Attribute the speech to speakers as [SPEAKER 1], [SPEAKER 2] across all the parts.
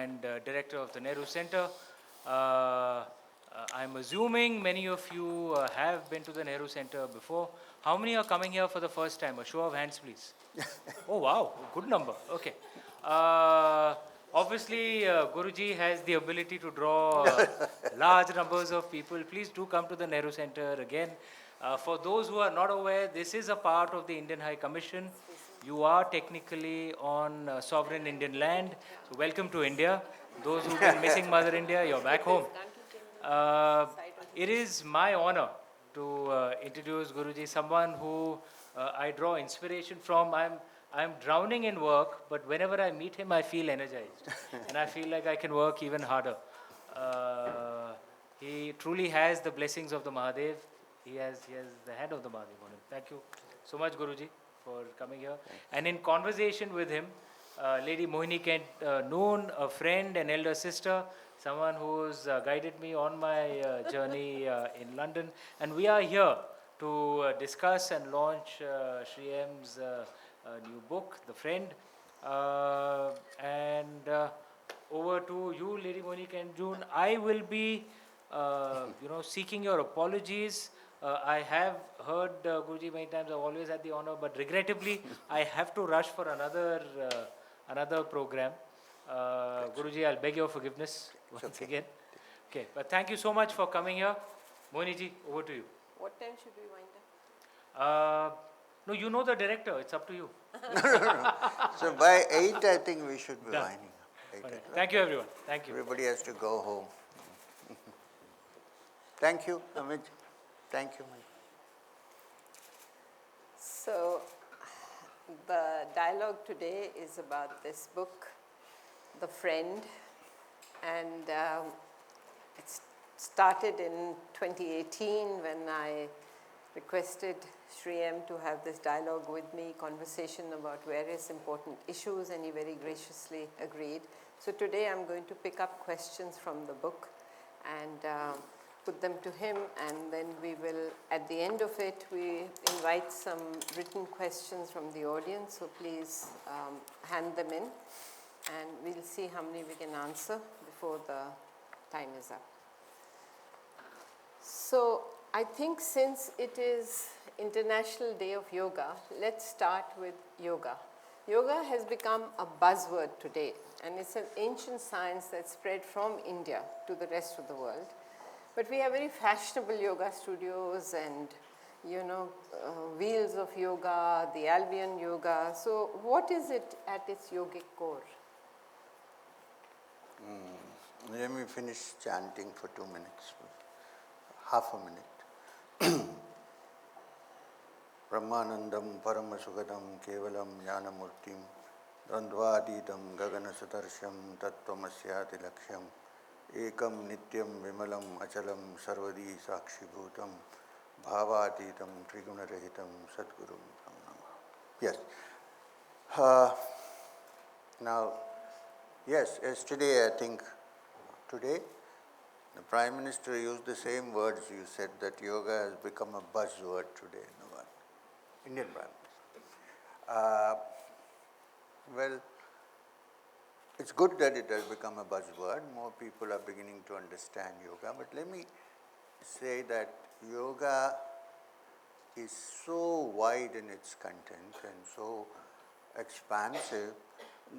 [SPEAKER 1] and director of the Nehru Center. I'm assuming many of you have been to the Nehru Center before. How many are coming here for the first time? A show of hands, please. Oh, wow, good number. Okay. Uh, Obviously, Guruji has the ability to draw large numbers of people. Please do come to the Nehru Center again. For those who are not aware, this is a part of the Indian High Commission. You are technically on sovereign Indian land. So, welcome to India. Those who've been missing Mother India, you're back home. It is my honor to introduce Guruji, someone who I draw inspiration from. I'm drowning in work, but whenever I meet him, I feel energized, and I feel like I can work even harder. Uh, he truly has the blessings of the Mahadev. He has the hand of the Mahadev on him. Thank you so much, Guruji, for coming here. And in conversation with him, Lady Mohini Kent Noon, a friend and elder sister, someone who's guided me on my journey in London. And we are here to discuss and launch Sri M's new book, The Friend. And over to you, Lady Mohini Kent Noon. I will be, seeking your apologies. I have heard Guruji many times. I've always had the honor, but regrettably, I have to rush for another program. Guruji, I'll beg your forgiveness once again. Okay, but thank you so much for coming here. Mohini ji, over to you.
[SPEAKER 2] What time should we wind up?
[SPEAKER 1] No, you know the director. It's up to you.
[SPEAKER 3] So by 8, I think we should be
[SPEAKER 1] Done.
[SPEAKER 3] winding up.
[SPEAKER 1] All right. Thank you, everyone. Thank you.
[SPEAKER 3] Everybody has to go home. Thank you, Amit. Thank you, Mike.
[SPEAKER 2] So, the dialogue today is about this book, The Friend, and it started in 2018 when I requested Sri M to have this dialogue with me, conversation about various important issues, and he very graciously agreed. So today I'm going to pick up questions from the book and put them to him, and then we will, at the end of it, we invite some written questions from the audience, so please hand them in, and we'll see how many we can answer before the time is up. So I think since it is International Day of Yoga, let's start with yoga. Yoga has become a buzzword today, and it's an ancient science that spread from India to the rest of the world. But we have very fashionable yoga studios and, wheels of yoga, the Albion yoga. So what is it at its yogic core?
[SPEAKER 3] Let me finish chanting for 2 minutes, half a minute. Brahmanandam Paramasukadam Kevalam Jnanamurtim Dandvaditam Gaganasutarsham Tattvamasyaati Laksham Ekam Nityam Vimalam Achalam Sarvadi Sakshibhutam Bhavatitam Trigunarahitam Sadgurum Brahmanam. Yes. Now, yes, yesterday I think, today, the Prime Minister used the same words. You said that yoga has become a buzzword today in the world. Indian Prime Minister. Well, it's good that it has become a buzzword. More people are beginning to understand yoga. But let me say that yoga is so wide in its content and so expansive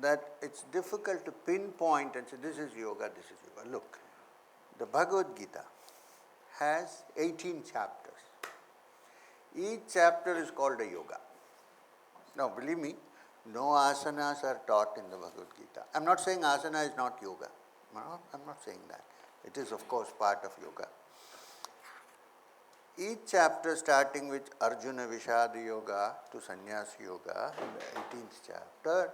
[SPEAKER 3] that it's difficult to pinpoint and say, this is yoga, this is yoga. Look, the Bhagavad Gita has 18 chapters. Each chapter is called a yoga. Now, believe me, no asanas are taught in the Bhagavad Gita. I'm not saying asana is not yoga. No, I'm not saying that. It is, of course, part of yoga. Each chapter, starting with Arjuna Vishada Yoga to Sannyasa Yoga, in the 18th chapter,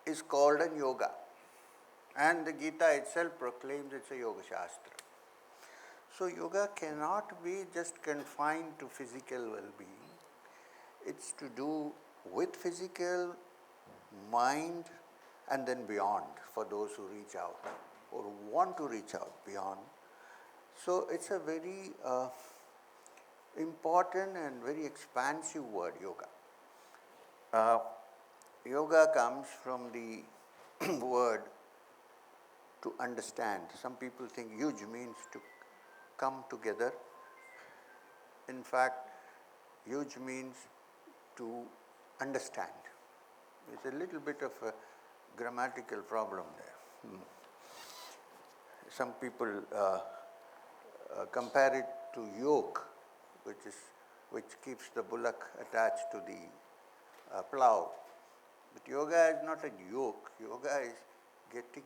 [SPEAKER 3] is called a yoga. And the Gita itself proclaims it's a yoga shastra. So yoga cannot be just confined to physical well-being. It's to do with physical, mind, and then beyond for those who reach out or want to reach out beyond. So it's a very important and very expansive word, yoga. Yoga comes from the word to understand. Some people think yuj means to come together. In fact, yuj means to understand. There's a little bit of a grammatical problem there. Some people compare it to yoke, which keeps the bullock attached to the plow. But yoga is not a yoke. Yoga is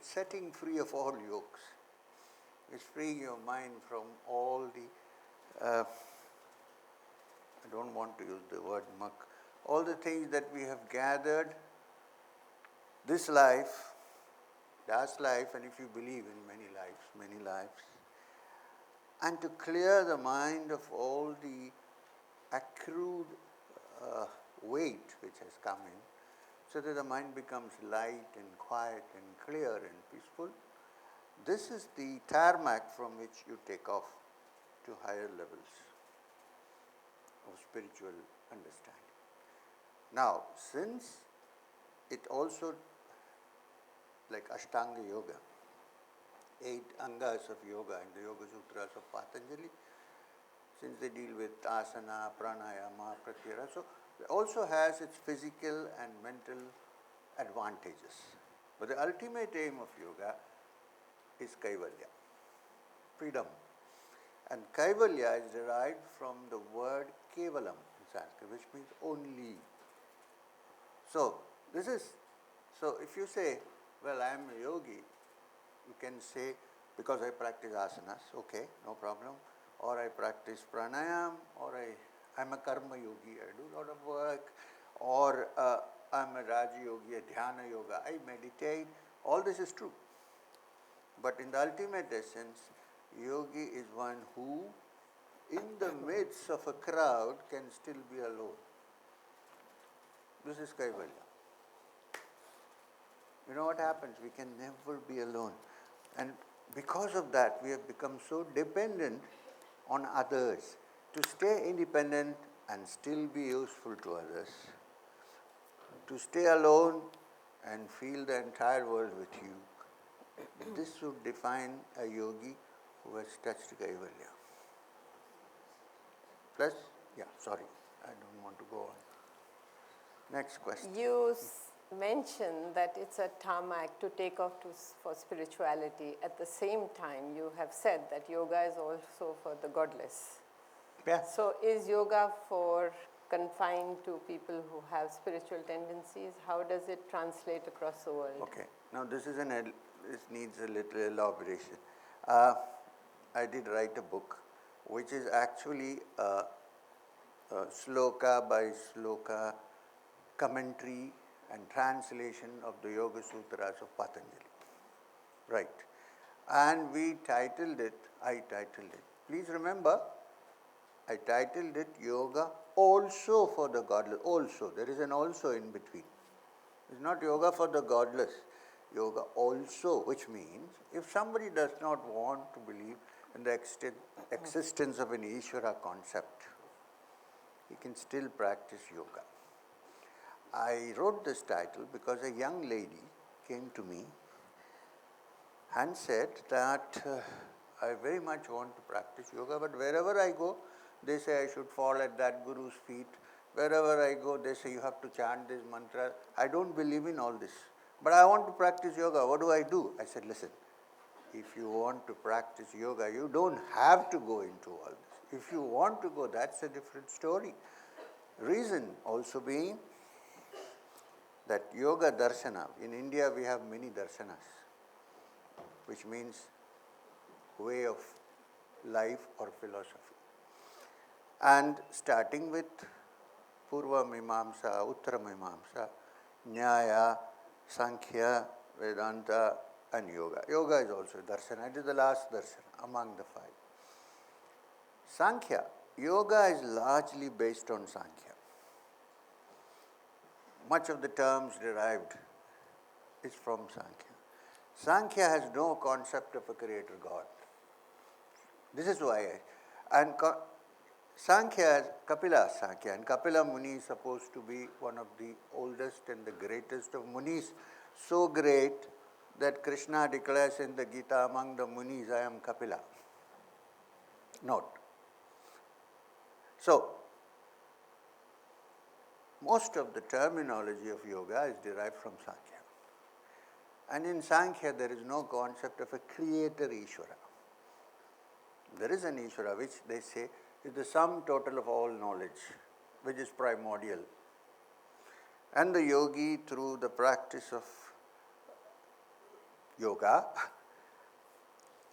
[SPEAKER 3] setting free of all yokes. It's freeing your mind from all the, I don't want to use the word muck, all the things that we have gathered this life, last life, and if you believe in many lives, and to clear the mind of all the accrued weight which has come in, so that the mind becomes light and quiet and clear and peaceful. This is the tarmac from which you take off to higher levels of spiritual understanding. Now, since it also, like Ashtanga Yoga, 8 angas of yoga in the Yoga Sutras of Patanjali, since they deal with asana, pranayama, pratyahara, so it also has its physical and mental advantages. But the ultimate aim of yoga is kaivalya, freedom. And kaivalya is derived from the word kevalam in Sanskrit, which means only. So if you say, well, I am a yogi, you can say, because I practice asanas, okay, no problem, or I practice pranayam, or I'm a karma yogi, I do a lot of work, or I'm a Raja yogi, a dhyana yoga, I meditate, all this is true. But in the ultimate essence, yogi is one who, in the midst of a crowd, can still be alone. This is kaivalya. You know what happens? We can never be alone. And because of that, we have become so dependent on others. To stay independent and still be useful to others, to stay alone and feel the entire world with you, this would define a yogi who has touched kaivalya. Plus, I don't want to go on. Next question.
[SPEAKER 2] You mentioned that it's a tarmac to take off for spirituality. At the same time, you have said that yoga is also for the godless.
[SPEAKER 3] Yeah.
[SPEAKER 2] So is yoga confined to people who have spiritual tendencies? How does it translate across the world?
[SPEAKER 3] Okay. Now this needs a little elaboration. I did write a book, which is actually a sloka by sloka commentary and translation of the Yoga Sutras of Patanjali. Right. And I titled it, please remember, I titled it Yoga Also for the Godless. Also, there is an also in between. It's not yoga for the godless, yoga also, which means if somebody does not want to believe in the existence of an Ishvara concept, he can still practice yoga. I wrote this title because a young lady came to me and said that I very much want to practice yoga, but wherever I go, they say I should fall at that guru's feet. Wherever I go, they say you have to chant this mantra. I don't believe in all this, but I want to practice yoga. What do I do? I said, listen, if you want to practice yoga, you don't have to go into all this. If you want to go, that's a different story. Reason also being that yoga darshana, in India we have many darshanas, which means way of life or philosophy. And starting with Purva Mimamsa, Uttara Mimamsa, Nyaya, Sankhya, Vedanta and Yoga. Yoga is also darshana. It is the last darshana among the 5. Sankhya, yoga is largely based on Sankhya. Much of the terms derived is from Sankhya. Sankhya has no concept of a creator God. This is why Sankhya, Kapila Sankhya, and Kapila Muni is supposed to be one of the oldest and the greatest of Munis, so great that Krishna declares in the Gita, among the munis, I am Kapila. Note. So, most of the terminology of yoga is derived from Sankhya. And in Sankhya, there is no concept of a creator Ishvara. There is an Ishvara which they say is the sum total of all knowledge, which is primordial. And the yogi, through the practice of yoga,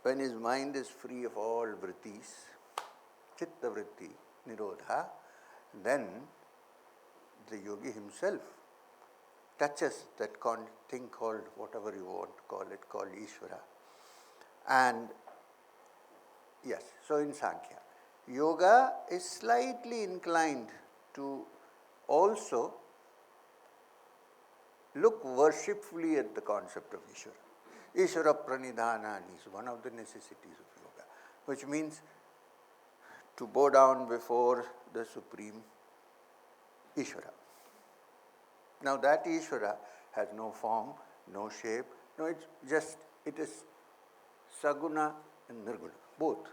[SPEAKER 3] when his mind is free of all vrittis, chitta vritti, nirodha, then the yogi himself touches that thing called, whatever you want to call it, called Ishvara. And yes, so in Sankhya, yoga is slightly inclined to also look worshipfully at the concept of Ishvara. Ishvara pranidhanani is one of the necessities of yoga, which means to bow down before the Supreme Ishvara. Now that Ishvara has no form, no shape, no, it is Saguna and Nirguna, both.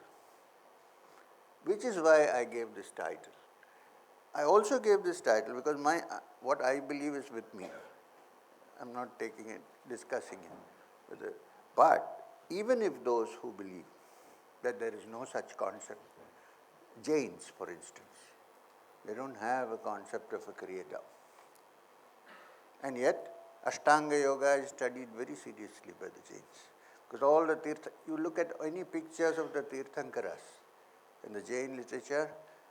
[SPEAKER 3] Which is why I gave this title. I also gave this title because what I believe is with me. I'm not taking it, discussing it. But even if those who believe that there is no such concept, Jains, for instance, they don't have a concept of a creator. And yet, Ashtanga Yoga is studied very seriously by the Jains. Because all the you look at any pictures of the Tirthankaras in the Jain literature,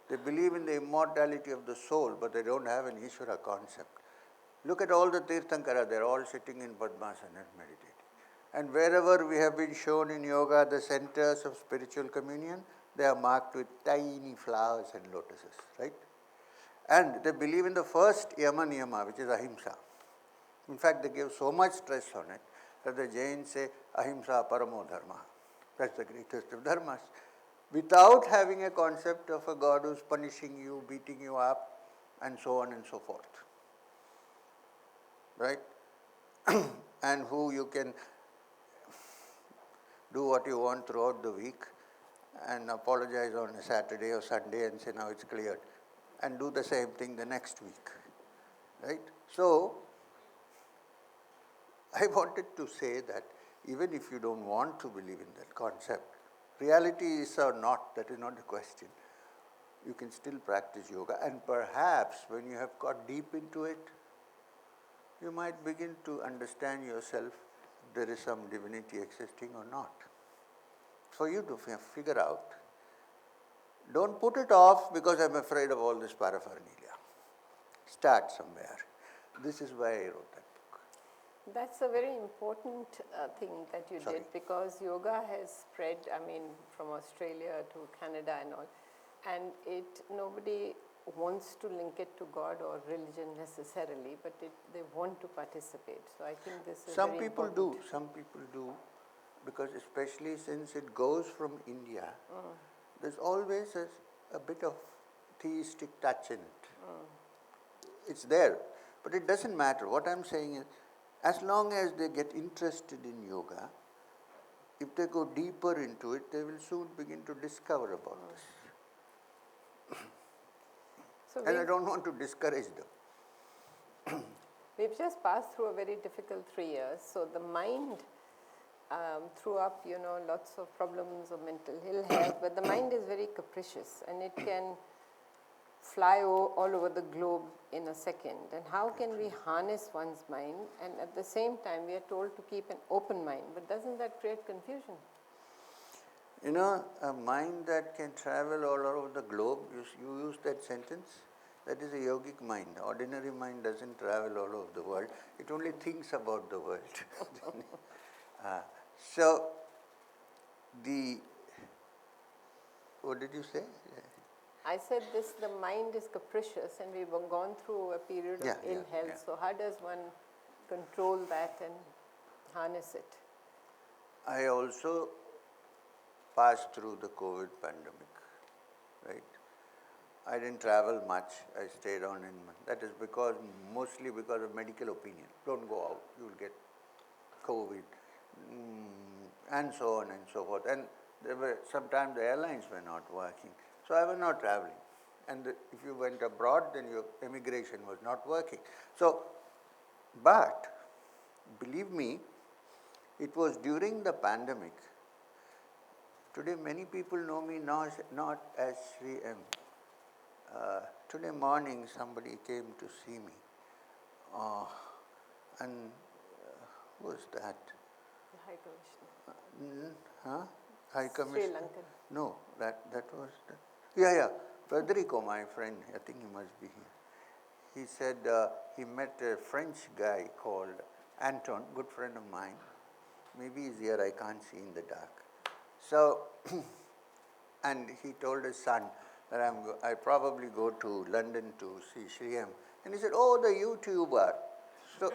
[SPEAKER 3] they believe in the immortality of the soul, but they don't have an Ishvara concept. Look at all the Tirthankara, they're all sitting in Padmasana and meditating. And wherever we have been shown in yoga the centers of spiritual communion, they are marked with tiny flowers and lotuses, right? And they believe in the first yama niyama, which is ahimsa. In fact, they give so much stress on it that the Jains say ahimsa paramo dharma. That's the greatest of dharmas. Without having a concept of a God who's punishing you, beating you up, and so on and so forth. Right? And who you can do what you want throughout the week and apologize on a Saturday or Sunday and say now it's cleared. And do the same thing the next week. Right? So, I wanted to say that even if you don't want to believe in that concept, reality is or not, that is not the question. You can still practice yoga, and perhaps when you have got deep into it, you might begin to understand yourself if there is some divinity existing or not. For you to figure out. Don't put it off because I'm afraid of all this paraphernalia. Start somewhere. This is why I wrote that book.
[SPEAKER 2] That's a very important thing that you
[SPEAKER 3] Sorry.
[SPEAKER 2] did, because yoga has spread, from Australia to Canada and all, and nobody wants to link it to God or religion necessarily, but they want to participate. So I think this is
[SPEAKER 3] Some
[SPEAKER 2] very
[SPEAKER 3] people
[SPEAKER 2] important.
[SPEAKER 3] some people do, because especially since it goes from India, there's always a bit of theistic touch in it. It's there, but it doesn't matter. What I'm saying is, as long as they get interested in yoga, if they go deeper into it, they will soon begin to discover about this.
[SPEAKER 2] So
[SPEAKER 3] And I don't want to discourage them.
[SPEAKER 2] we've just passed through a very difficult 3 years. So the mind threw up, lots of problems of mental ill health, but the mind is very capricious and it can fly all over the globe in a second. And how can we harness one's mind? And at the same time, we are told to keep an open mind, but doesn't that create confusion?
[SPEAKER 3] A mind that can travel all over the globe, you use that sentence, that is a yogic mind. Ordinary mind doesn't travel all over the world, it only thinks about the world. What did you say?
[SPEAKER 2] I said the mind is capricious and we've gone through a period of ill health. So how does one control that and harness it?
[SPEAKER 3] I also passed through the COVID pandemic, right? I didn't travel much, I stayed on in, that is mostly because of medical opinion. Don't go out, you will get COVID. and so on and so forth. And there were sometimes the airlines were not working, so I was not traveling. And if you went abroad, then your immigration was not working. So, but believe me, it was during the pandemic. Today, many people know me not as Sri M. Today morning, somebody came to see me, and who was that?
[SPEAKER 2] The High Commissioner.
[SPEAKER 3] High
[SPEAKER 2] Sri
[SPEAKER 3] Commissioner?
[SPEAKER 2] Lankan.
[SPEAKER 3] No, that was yeah. Federico, my friend, I think he must be here. He said he met a French guy called Anton, good friend of mine. Maybe he's here, I can't see in the dark. So, and he told his son that I probably go to London to see Sri M. And he said, oh, the YouTuber. So,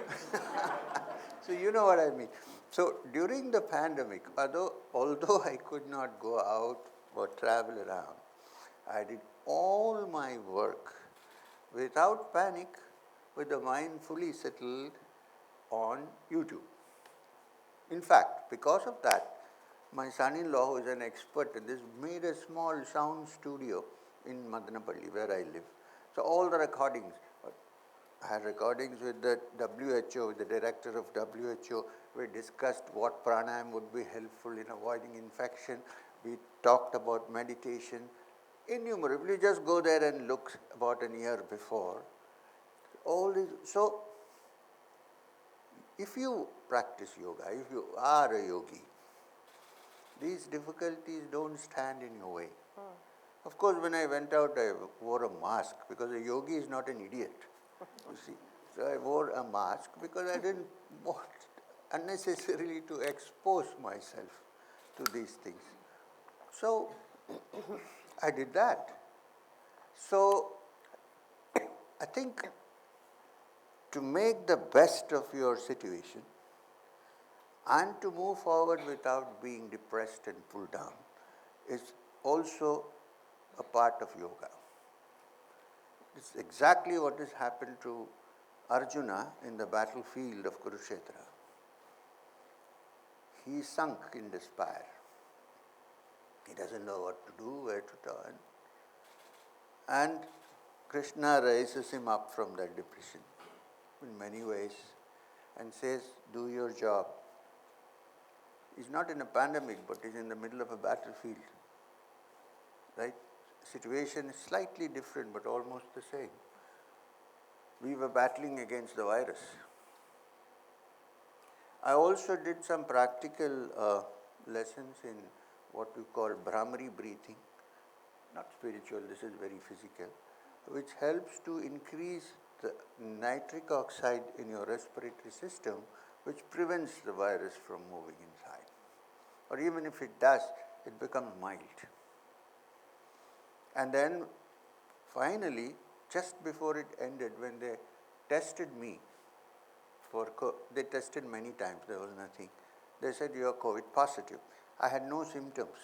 [SPEAKER 3] so you know what I mean. So during the pandemic, although I could not go out or travel around, I did all my work without panic, with the mind fully settled on YouTube. In fact, because of that, my son-in-law, who is an expert in this, made a small sound studio in Madanapalli, where I live. So all the recordings, I had recordings with the WHO, with the director of WHO. We discussed what pranayam would be helpful in avoiding infection. We talked about meditation. Innumerably, just go there and look about a year before. All these, so if you practice yoga, if you are a yogi, these difficulties don't stand in your way. Of course, when I went out, I wore a mask, because a yogi is not an idiot, you see. So I wore a mask because I didn't want unnecessarily to expose myself to these things. So I did that. So I think to make the best of your situation and to move forward without being depressed and pulled down is also a part of yoga. It's exactly what has happened to Arjuna in the battlefield of Kurukshetra. He sunk in despair. He doesn't know what to do, where to turn. And Krishna raises him up from that depression in many ways and says, do your job. He's not in a pandemic, but he's in the middle of a battlefield. Right? Situation is slightly different, but almost the same. We were battling against the virus. I also did some practical lessons in what we call Brahmari breathing, not spiritual, this is very physical, which helps to increase the nitric oxide in your respiratory system, which prevents the virus from moving inside. Or even if it does, it becomes mild. And then finally, just before it ended, when they tested me, they tested many times, there was nothing. They said, you are COVID positive. I had no symptoms.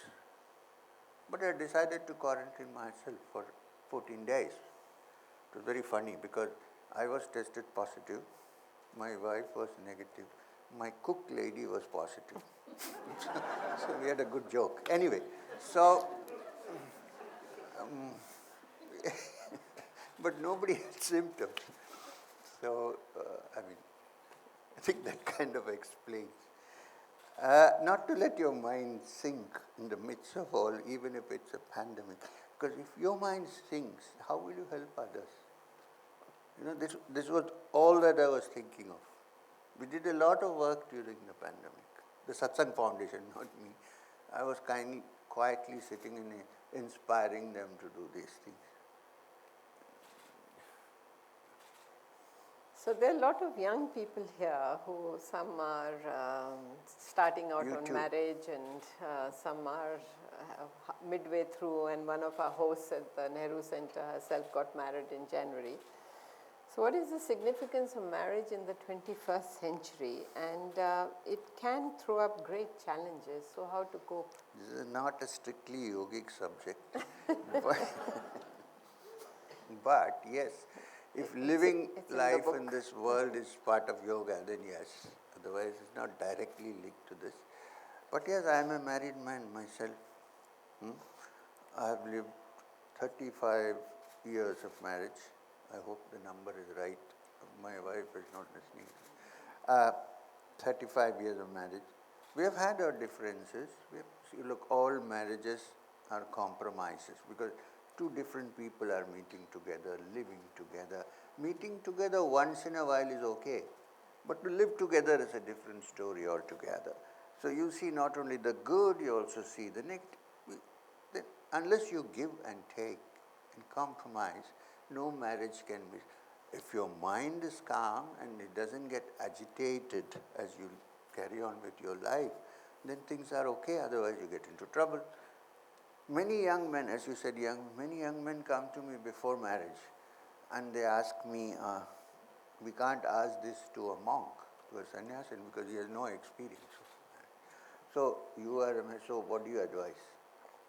[SPEAKER 3] But I decided to quarantine myself for 14 days. It was very funny because I was tested positive, my wife was negative, my cook lady was positive. So we had a good joke. Anyway, so, but nobody had symptoms. So, I think that kind of explains. Not to let your mind sink in the midst of all, even if it's a pandemic. Because if your mind sinks, how will you help others? You know, this was all that I was thinking of. We did a lot of work during the pandemic. The Satsang Foundation, not me. I was quietly sitting and inspiring them to do these things.
[SPEAKER 2] So there are a lot of young people here who some are starting out on marriage and some are midway through, and one of our hosts at the Nehru Center herself got married in January. So what is the significance of marriage in the 21st century? And it can throw up great challenges, so how to cope?
[SPEAKER 3] This is not a strictly yogic subject. But yes, if living life in this world is part of yoga, then yes, otherwise it's not directly linked to this. But yes, I am a married man myself. Hmm? I have lived 35 years of marriage. I hope the number is right. My wife is not listening. 35 years of marriage. We have had our differences. See, look, all marriages are compromises because two different people are meeting together, living together. Meeting together once in a while is okay, but to live together is a different story altogether. So you see not only the good, you also see the negative. Unless you give and take and compromise, no marriage can be. If your mind is calm and it doesn't get agitated as you carry on with your life, then things are okay, otherwise you get into trouble. Many young men, as you said, many young men come to me before marriage and they ask me, we can't ask this to a monk, to a sannyasin, because he has no experience. So so what do you advise?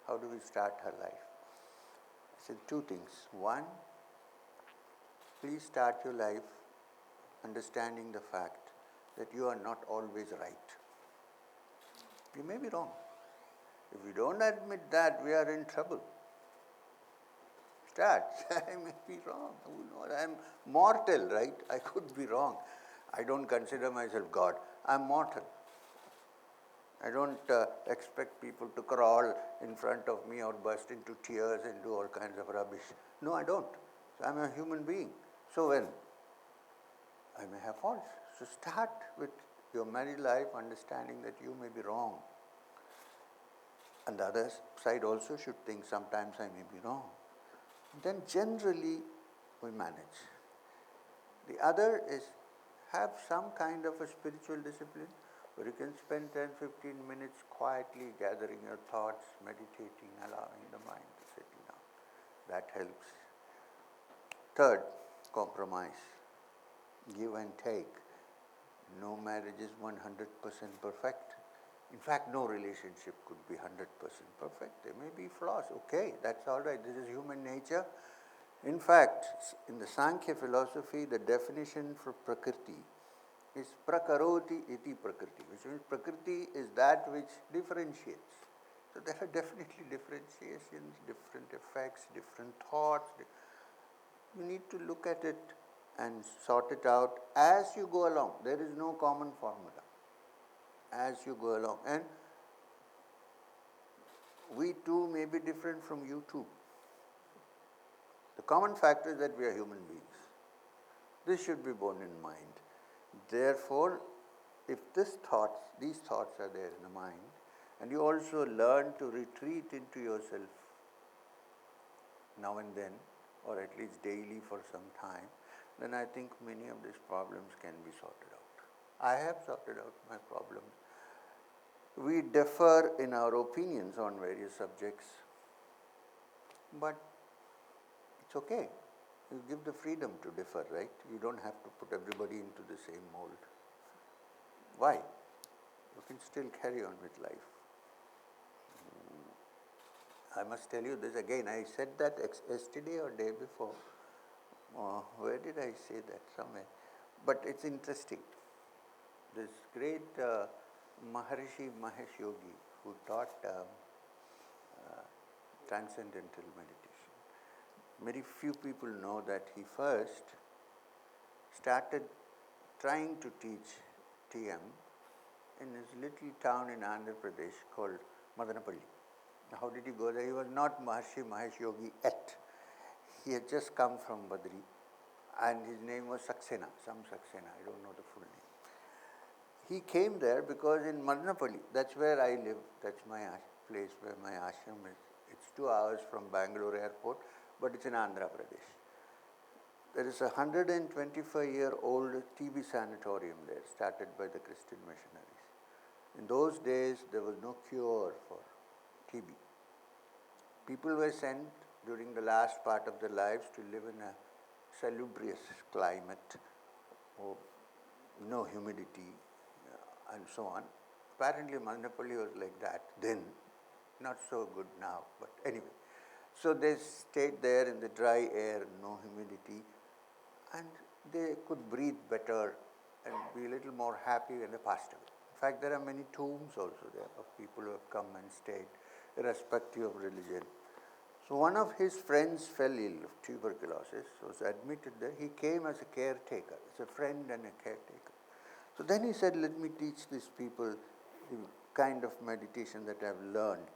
[SPEAKER 3] How do we start her life? I said two things. One, please start your life understanding the fact that you are not always right. You may be wrong. If we don't admit that, we are in trouble. Start. I may be wrong. Who knows? I am mortal, right? I could be wrong. I don't consider myself God. I am mortal. I don't expect people to crawl in front of me or burst into tears and do all kinds of rubbish. No, I don't. So I'm a human being. So when I may have faults. So start with your married life understanding that you may be wrong. And the other side also should think sometimes I may be wrong. Then generally we manage. The other is have some kind of a spiritual discipline where you can spend 10-15 minutes quietly gathering your thoughts, meditating, allowing the mind to settle down. That helps. Third, compromise. Give and take. No marriage is 100% perfect. In fact, no relationship could be 100% perfect. There may be flaws. Okay, that's all right. This is human nature. In fact, in the Sankhya philosophy, the definition for Prakriti is Prakaroti iti Prakriti, which means Prakriti is that which differentiates. So there are definitely differentiations, different effects, different thoughts. You need to look at it and sort it out as you go along. There is no common formula. As you go along. And we too may be different from you too. The common factor is that we are human beings. This should be borne in mind. Therefore, if these thoughts are there in the mind, and you also learn to retreat into yourself now and then, or at least daily for some time, then I think many of these problems can be sorted out. I have sorted out my problems. We differ in our opinions on various subjects, but it's okay. You give the freedom to differ, right? You don't have to put everybody into the same mold. Why? You can still carry on with life. I must tell you this again. I said that yesterday or day before. Where did I say that? Somewhere. But it's interesting. This great Maharishi Mahesh Yogi who taught transcendental meditation. Very few people know that he first started trying to teach TM in his little town in Andhra Pradesh called Madanapalli. How did he go there? He was not Maharishi Mahesh Yogi yet. He had just come from Badri and his name was Saxena, some Saxena, I don't know the full name. He came there because in Madanapalli, that's where I live, that's my place where my ashram is. It's 2 hours from Bangalore airport, but it's in Andhra Pradesh. There is a 125-year-old TB sanatorium there, started by the Christian missionaries. In those days, there was no cure for TB. People were sent during the last part of their lives to live in a salubrious climate, no humidity, and so on. Apparently, Madanapalli was like that then, not so good now, but anyway. So they stayed there in the dry air, no humidity, and they could breathe better and be a little more happy when they passed away. In fact, there are many tombs also there of people who have come and stayed, irrespective of religion. So one of his friends fell ill of tuberculosis, was admitted there. He came as a caretaker, as a friend and a caretaker. So then he said, let me teach these people the kind of meditation that I've learned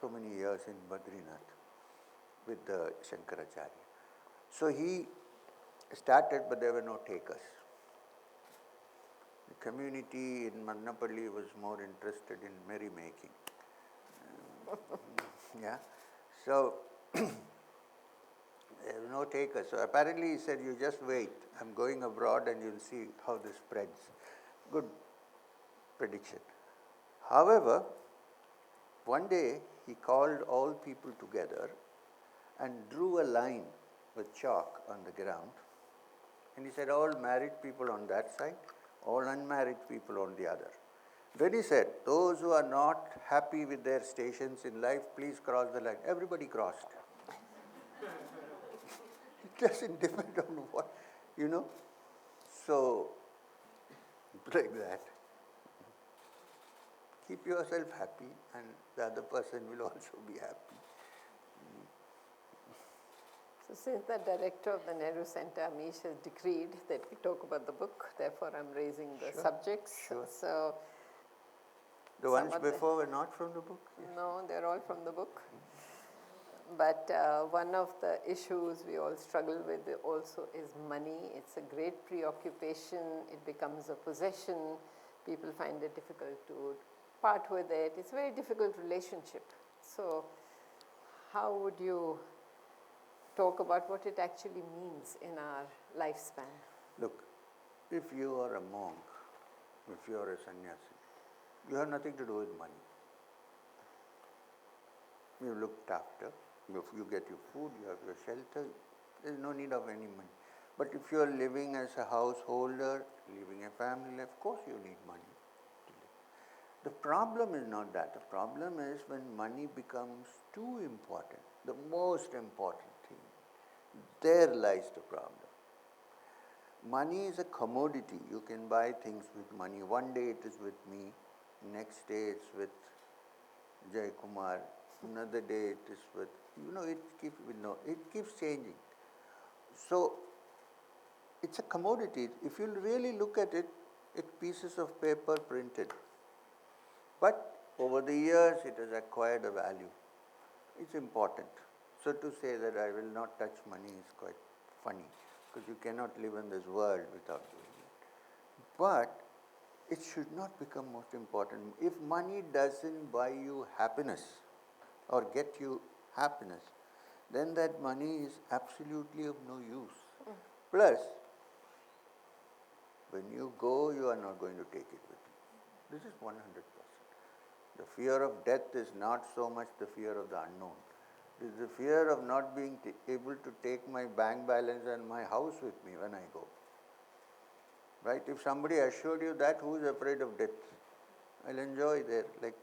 [SPEAKER 3] so many years in Badrinath with the Shankaracharya. So he started, but there were no takers. The community in Mannapalli was more interested in merrymaking. Yeah. So there were no takers. So apparently he said, you just wait. I'm going abroad and you'll see how this spreads. Good prediction. However, one day he called all people together and drew a line with chalk on the ground. And he said, all married people on that side, all unmarried people on the other. Then he said, those who are not happy with their stations in life, please cross the line. Everybody crossed. It doesn't depend on what, you know. So, like that. Keep yourself happy and the other person will also be happy.
[SPEAKER 2] So since the director of the Nehru Center, Amish, has decreed that we talk about the book, therefore I'm raising the
[SPEAKER 3] Sure,
[SPEAKER 2] subjects.
[SPEAKER 3] sure.
[SPEAKER 2] So
[SPEAKER 3] The ones before were not from the book? Yes.
[SPEAKER 2] no, they're all from the book. But one of the issues we all struggle with also is money. It's a great preoccupation. It becomes a possession. People find it difficult to part with it. It's a very difficult relationship. So how would you talk about what it actually means in our lifespan?
[SPEAKER 3] Look, if you are a monk, if you are a sannyasi, you have nothing to do with money. You looked after. If you get your food, you have your shelter, there is no need of any money. But if you are living as a householder, living a family, of course you need money to live. The problem is not that. The problem is when money becomes too important, the most important thing. There lies the problem. Money is a commodity. You can buy things with money. One day it is with me, next day it's with Jay Kumar, another day it is with, it keeps changing. So it's a commodity. If you really look at it, it's pieces of paper printed. But over the years it has acquired a value. It's important. So to say that I will not touch money is quite funny, because you cannot live in this world without doing it. But it should not become most important. If money doesn't buy you happiness or get you happiness, then that money is absolutely of no use. Plus, when you go, you are not going to take it with you. This is 100%. The fear of death is not so much the fear of the unknown. It is the fear of not being able to take my bank balance and my house with me when I go. Right? If somebody assured you that, who is afraid of death? I'll enjoy there. Like,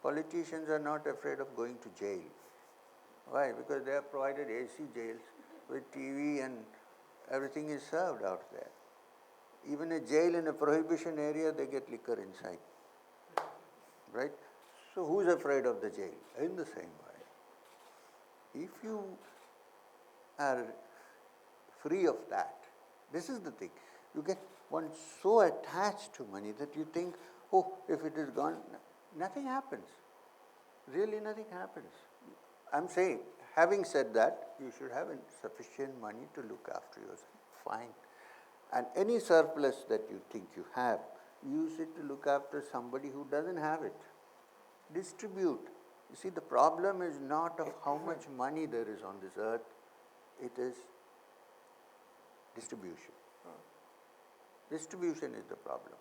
[SPEAKER 3] politicians are not afraid of going to jail. Why? Because they have provided AC jails with TV and everything is served out there. Even a jail in a prohibition area, they get liquor inside. Right? So who's afraid of the jail? In the same way. If you are free of that, this is the thing. You get one so attached to money that you think, oh, if it is gone, nothing happens. Really nothing happens. I'm saying, having said that, you should have sufficient money to look after yourself. Fine. And any surplus that you think you have, use it to look after somebody who doesn't have it. Distribute. You see, the problem is not of how much money there is on this earth, it is distribution. Distribution is the problem.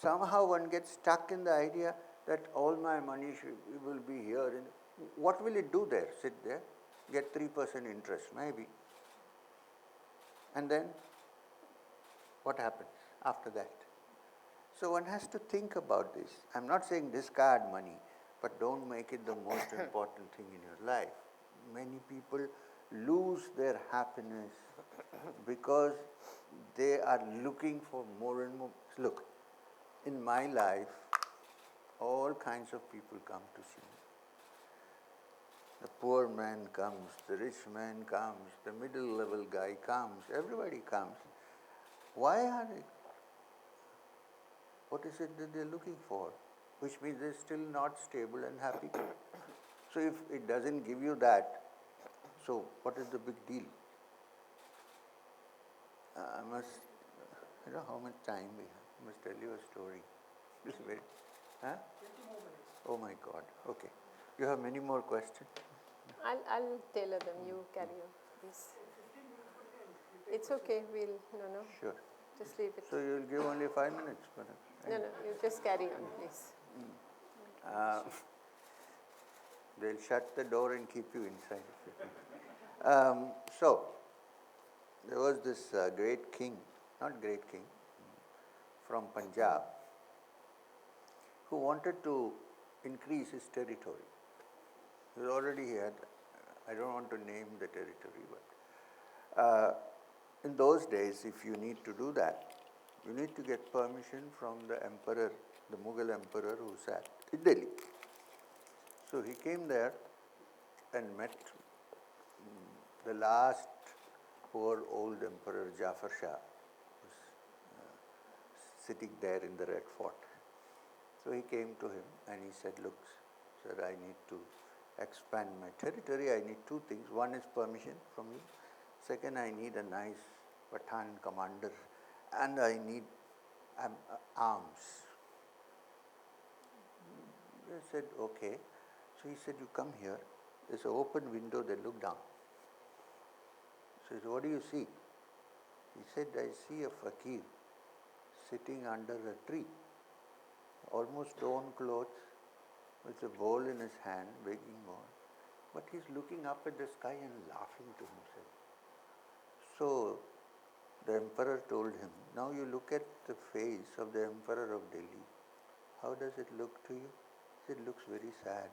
[SPEAKER 3] Somehow one gets stuck in the idea that all my money will be here. What will it do there? Sit there, get 3% interest, maybe. And then, what happens after that? So one has to think about this. I'm not saying discard money, but don't make it the most important thing in your life. Many people lose their happiness because they are looking for more and more. Look, in my life, all kinds of people come to see me. The poor man comes, the rich man comes, the middle level guy comes, everybody comes. Why are they? What is it that they're looking for? Which means they're still not stable and happy. So if it doesn't give you that, so what is the big deal? I must, you know how much time we have. I must tell you a story. Just wait. Huh? 20 more minutes. Oh my God. Okay. You have many more questions?
[SPEAKER 2] I'll tailor them. You carry on, please. It's okay. No.
[SPEAKER 3] Sure.
[SPEAKER 2] Just leave it.
[SPEAKER 3] So you'll give only 5 minutes for it.
[SPEAKER 2] No, you just carry on, please.
[SPEAKER 3] They'll shut the door and keep you inside. So, there was this great king, not great king, from Punjab, who wanted to increase his territory. He already had, I don't want to name the territory, but in those days, if you need to do that, you need to get permission from the emperor, the Mughal emperor who sat in Delhi. So he came there and met the last poor old emperor Jafar Shah, who was sitting there in the Red Fort. So he came to him and he said, look, sir, I need to expand my territory. I need two things. One is permission from you. Second, I need a nice Pathan commander and I need arms. I said, okay. So he said, you come here. There's an open window that look down. So he said, what do you see? He said, I see a fakir sitting under a tree, almost torn clothes, with a bowl in his hand, begging more. But he's looking up at the sky and laughing to himself. So the emperor told him, now you look at the face of the emperor of Delhi. How does it look to you? He said, it looks very sad.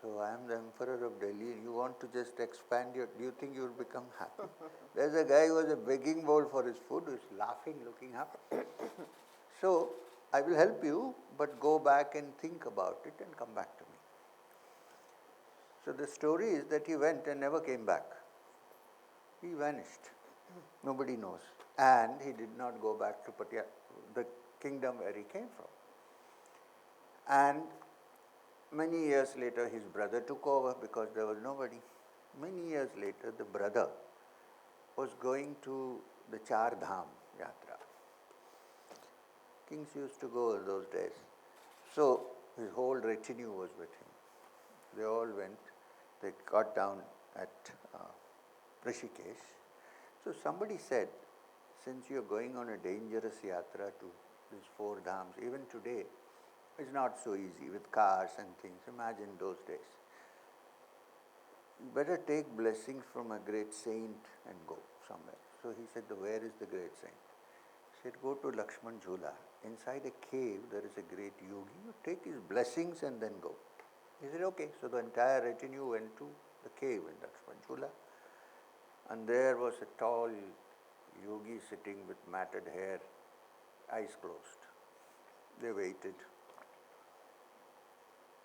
[SPEAKER 3] So I am the emperor of Delhi and you want to just expand do you think you will become happy? There's a guy who has a begging bowl for his food, who is laughing, looking up. So I will help you, but go back and think about it and come back to me. So the story is that he went and never came back. He vanished. Nobody knows. And he did not go back to the kingdom where he came from. And many years later, his brother took over because there was nobody. Many years later, the brother was going to the Char Dham Yatra. Kings used to go those days. So his whole retinue was with him. They all went. They got down at Rishikesh. So somebody said, since you're going on a dangerous yatra to these 4 dhams, even today, it's not so easy with cars and things. Imagine those days. You better take blessings from a great saint and go somewhere. So he said, where is the great saint? He said, go to Lakshman Jhula. Inside a cave, there is a great yogi. You take his blessings and then go. He said, okay. So the entire retinue went to the cave in Lakshman Jhula. And there was a tall yogi sitting with matted hair, eyes closed. They waited.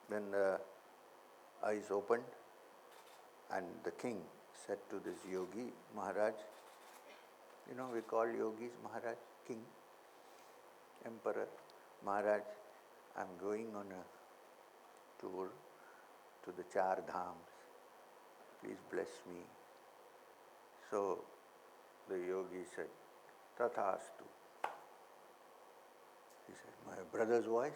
[SPEAKER 3] Then the eyes opened and the king said to this yogi, Maharaj, you know, we call yogis Maharaj, king, emperor, Maharaj, I'm going on a tour to the Char Dhams. Please bless me. So the yogi said, Tathastu. He said, my brother's voice?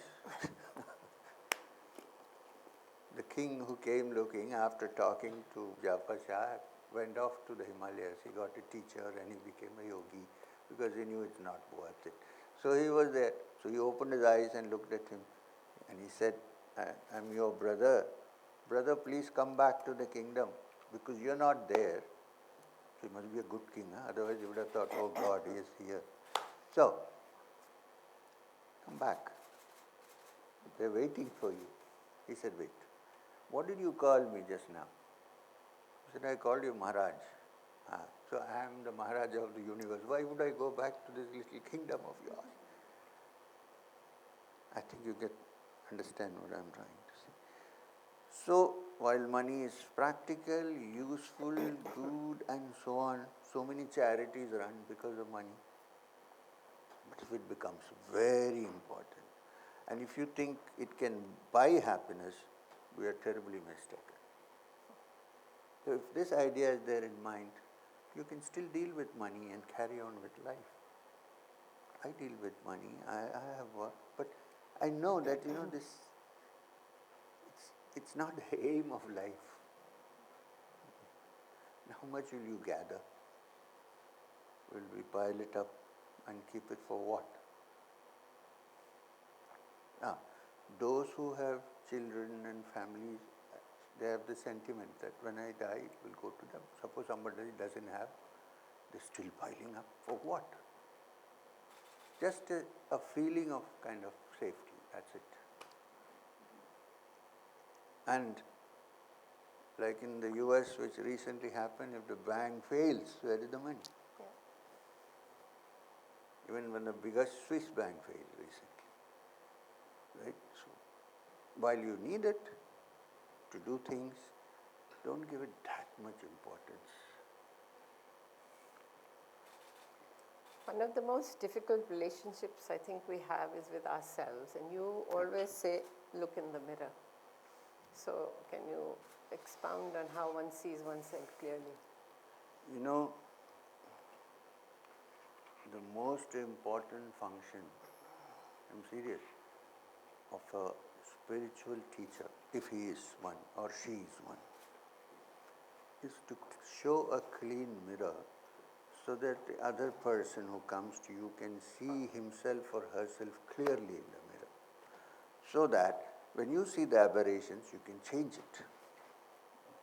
[SPEAKER 3] The king who came looking after talking to Jafar Shah went off to the Himalayas. He got a teacher and he became a yogi because he knew it's not worth it. So he was there. So he opened his eyes and looked at him and he said, I'm your brother. Brother, please come back to the kingdom because you're not there. So he must be a good king, huh? Otherwise he would have thought, oh God, he is here. So, come back. They're waiting for you. He said, wait. What did you call me just now? He said, I called you Maharaj. So I am the Maharaja of the universe. Why would I go back to this little kingdom of yours? I think you understand what I'm trying to say. So while money is practical, useful, good and so on, so many charities run because of money. But if it becomes very important, and if you think it can buy happiness, we are terribly mistaken. So if this idea is there in mind, you can still deal with money and carry on with life. I deal with money, I have work, but I know that it's not the aim of life. How much will you gather? Will we pile it up and keep it for what? Now, those who have children and families, they have the sentiment that when I die, it will go to them. Suppose somebody doesn't have, they're still piling up. For what? Just a feeling of kind of safety, that's it. And like in the US, which recently happened, if the bank fails, where is the money? Even when the biggest Swiss bank failed recently. Right? So, while you need it to do things, don't give it that much importance.
[SPEAKER 2] One of the most difficult relationships I think we have is with ourselves, and you always say, look in the mirror. So can you expound on how one sees oneself clearly?
[SPEAKER 3] You know, the most important function, I'm serious, of a spiritual teacher, if he is one or she is one, is to show a clean mirror so that the other person who comes to you can see himself or herself clearly in the mirror. So that when you see the aberrations, you can change it.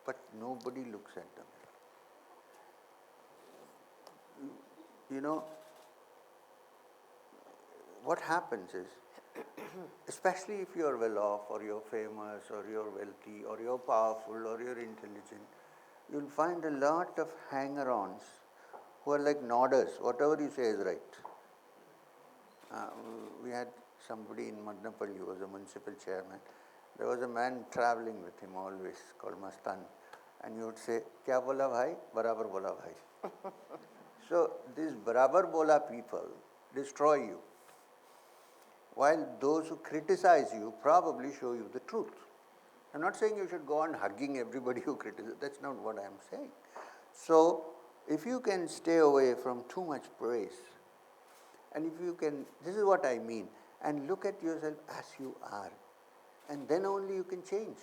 [SPEAKER 3] But nobody looks at the mirror. You know, what happens is, especially if you are well off or you're famous or you're wealthy or you're powerful or you're intelligent, you'll find a lot of hanger-ons who are like nodders. Whatever you say is right. We had somebody in Madnapalli who was a municipal chairman. There was a man traveling with him always called Mastan. And he would say, Kya bola bhai? Barabar bola bhai. So these barabar bola people destroy you, while those who criticize you probably show you the truth. I'm not saying you should go on hugging everybody who criticizes. That's not what I'm saying. So if you can stay away from too much praise, and if you can, this is what I mean, and look at yourself as you are, and then only you can change.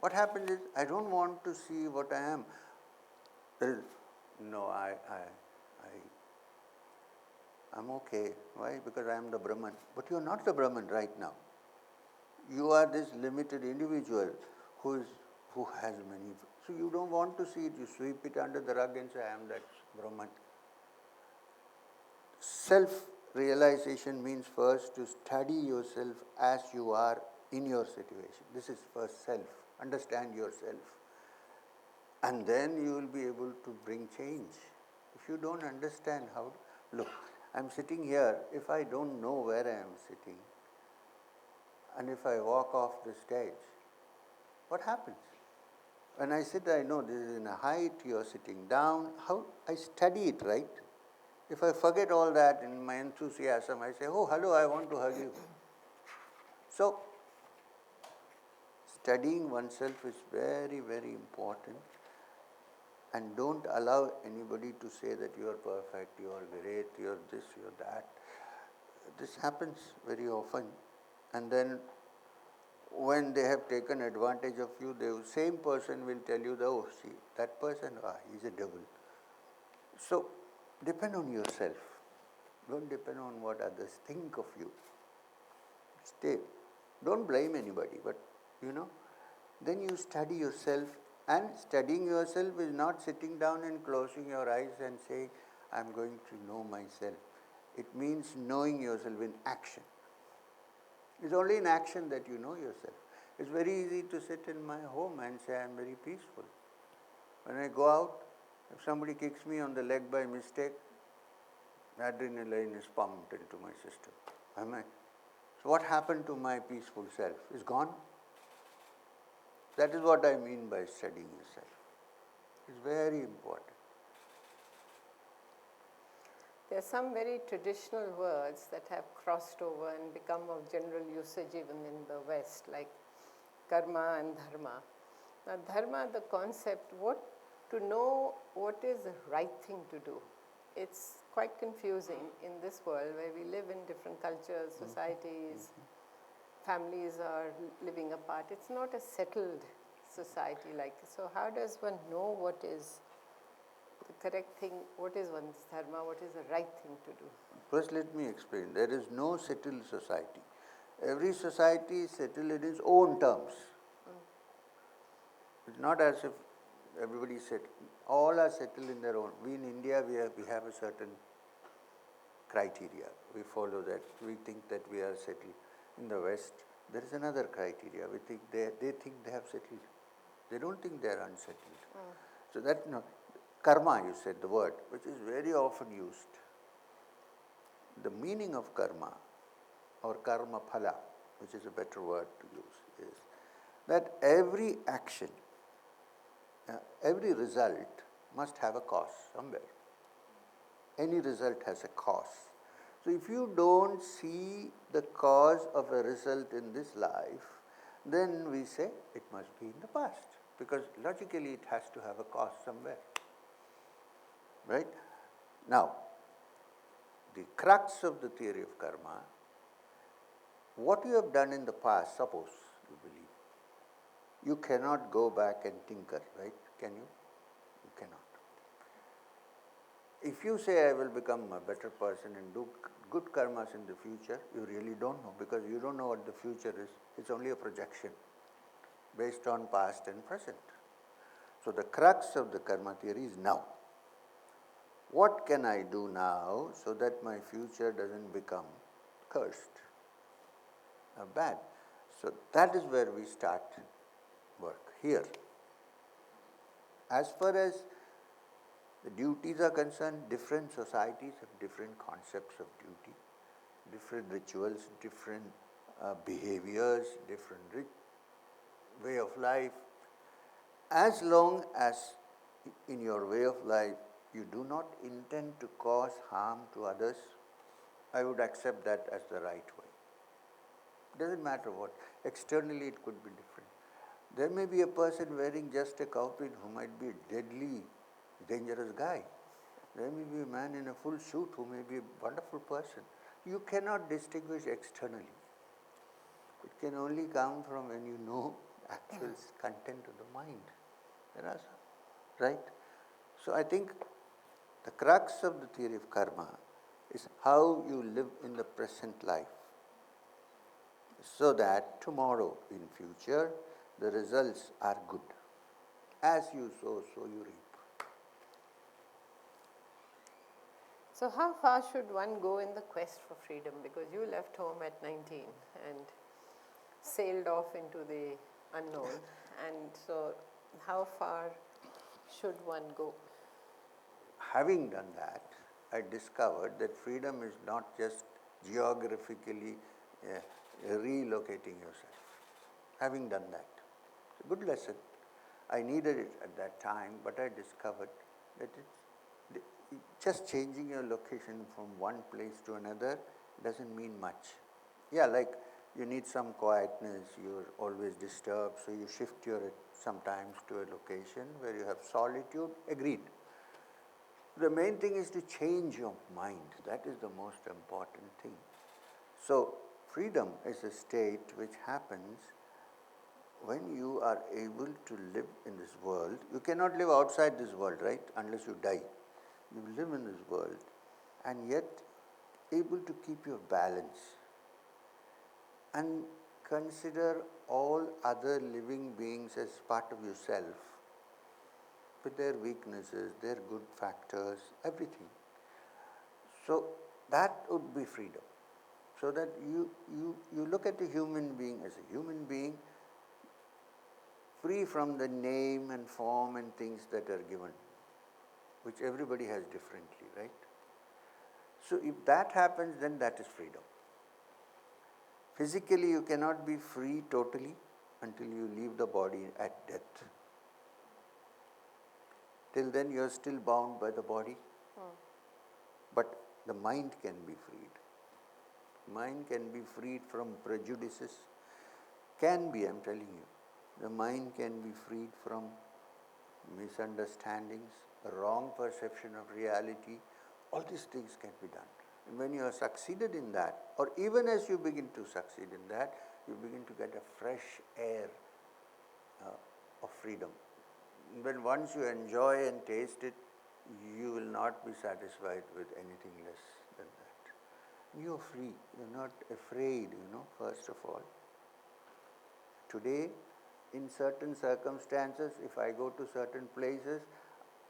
[SPEAKER 3] What happens is, I don't want to see what I am. No, I'm okay. Why? Because I am the Brahman. But you are not the Brahman right now. You are this limited individual who has many. So you don't want to see it. You sweep it under the rug and say, I am that Brahman. Self-realization means first to study yourself as you are in your situation. This is first self. Understand yourself. And then you will be able to bring change. If you don't understand how, look, I'm sitting here, if I don't know where I am sitting, and if I walk off the stage, what happens? When I sit, I know this is in a height, you are sitting down. How? I study it, right? If I forget all that in my enthusiasm, I say, oh, hello, I want to hug you. So, studying oneself is very, very important. And don't allow anybody to say that you are perfect, you are great, you are this, you are that. This happens very often. And then when they have taken advantage of you, the same person will tell you, oh, see, that person, he's a devil. So, depend on yourself. Don't depend on what others think of you. Stay. Don't blame anybody, but, then you study yourself. And studying yourself is not sitting down and closing your eyes and saying, I'm going to know myself. It means knowing yourself in action. It's only in action that you know yourself. It's very easy to sit in my home and say, I'm very peaceful. When I go out, If somebody kicks me on the leg by mistake, adrenaline is pumped into my system. Am I? So what happened to my peaceful self? Is gone. That is what I mean by studying yourself. It's very important.
[SPEAKER 2] There are some very traditional words that have crossed over and become of general usage even in the West, like karma and dharma. Now, dharma, the concept, to know what is the right thing to do. It's quite confusing in this world where we live in different cultures, societies, families are living apart. It's not a settled society like this. So how does one know what is the correct thing, what is one's dharma, what is the right thing to do?
[SPEAKER 3] First, let me explain. There is no settled society. Every society is settled in its own terms. It's not as if everybody is settled. All are settled in their own. We in India, we have a certain criteria. We follow that. We think that we are settled. In the West, there is another criteria. We think they think they have settled. They don't think they are unsettled. So that, no, karma, you said the word, which is very often used. The meaning of karma, or karma phala, which is a better word to use, is that every action, every result must have a cause somewhere. Any result has a cause. So if you don't see the cause of a result in this life, then we say it must be in the past, because logically it has to have a cause somewhere. Right? Now, the crux of the theory of karma, what you have done in the past, suppose you believe, you cannot go back and tinker, right? Can you? You cannot. If you say I will become a better person and do good karmas in the future, you really don't know, because you don't know what the future is. It's only a projection based on past and present. So the crux of the karma theory is now. What can I do now so that my future doesn't become cursed or bad? So that is where we start work, here. As far as the duties are concerned, different societies have different concepts of duty, different rituals, different behaviors, different way of life. As long as in your way of life you do not intend to cause harm to others, I would accept that as the right way. Doesn't matter what. Externally it could be different. There may be a person wearing just a cowpin who might be a deadly, dangerous guy. There may be a man in a full suit who may be a wonderful person. You cannot distinguish externally. It can only come from when you know actual content of the mind. There are some, right? So I think the crux of the theory of karma is how you live in the present life, so that tomorrow in future the results are good. As you sow, so you reap.
[SPEAKER 2] So how far should one go in the quest for freedom? Because you left home at 19 and sailed off into the unknown. And so how far should one go?
[SPEAKER 3] Having done that, I discovered that freedom is not just geographically relocating yourself. Having done that, it's a good lesson. I needed it at that time, but I discovered that just changing your location from one place to another doesn't mean much. Yeah, like you need some quietness, you're always disturbed, so you shift your sometimes to a location where you have solitude, agreed. The main thing is to change your mind. That is the most important thing. So freedom is a state which happens when you are able to live in this world. You cannot live outside this world, right, unless you die. You live in this world and yet able to keep your balance and consider all other living beings as part of yourself, with their weaknesses, their good factors, everything. So that would be freedom. So that you look at a human being as a human being, free from the name and form and things that are given. which everybody has differently, right? So if that happens, then that is freedom. Physically, you cannot be free totally until you leave the body at death. Till then, you are still bound by the body. But the mind can be freed. Mind can be freed from prejudices. Can be, I'm telling you. The mind can be freed from misunderstandings, wrong perception of reality. All these things can be done. And when you have succeeded in that, or even as you begin to succeed in that, you begin to get a fresh air of freedom. When once you enjoy and taste it, you will not be satisfied with anything less than that. You are free. You are not afraid, first of all. Today, in certain circumstances, if I go to certain places,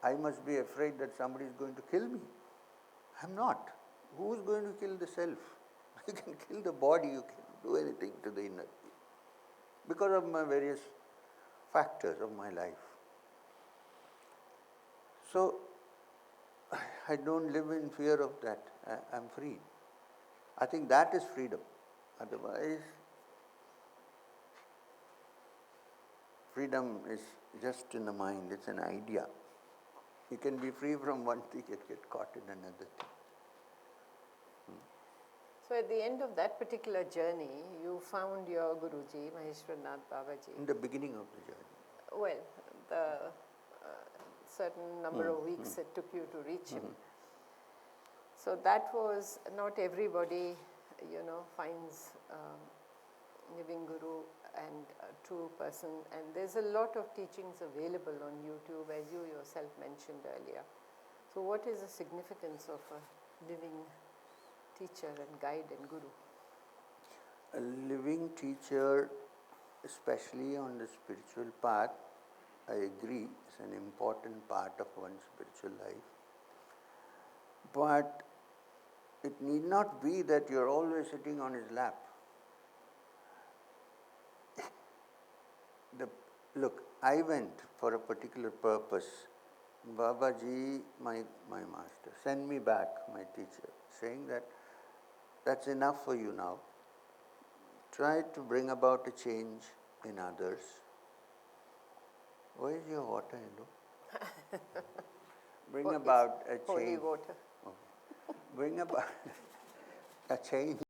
[SPEAKER 3] I must be afraid that somebody is going to kill me. I'm not. Who is going to kill the self? You can kill the body, you can do anything to the inner. Because of my various factors of my life. So, I don't live in fear of that. I'm free. I think that is freedom. Otherwise, freedom is just in the mind, it's an idea. You can be free from one thing and get caught in another thing.
[SPEAKER 2] So at the end of that particular journey, you found your Guruji, Maheshwarnath Babaji.
[SPEAKER 3] In the beginning of the journey.
[SPEAKER 2] Well, the certain number of weeks it took you to reach him. So that was, not everybody, finds living Guru and a true person. And there's a lot of teachings available on YouTube, as you yourself mentioned earlier. So what is the significance of a living teacher and guide and Guru?
[SPEAKER 3] A living teacher, especially on the spiritual path, I agree, is an important part of one's spiritual life. But it need not be that you're always sitting on his lap. Look, I went for a particular purpose. Babaji, my master, send me back, my teacher, saying that that's enough for you now. Try to bring about a change in others. Where is your water, Hello? Bring about a change.
[SPEAKER 2] Holy water.
[SPEAKER 3] Okay. Bring about a change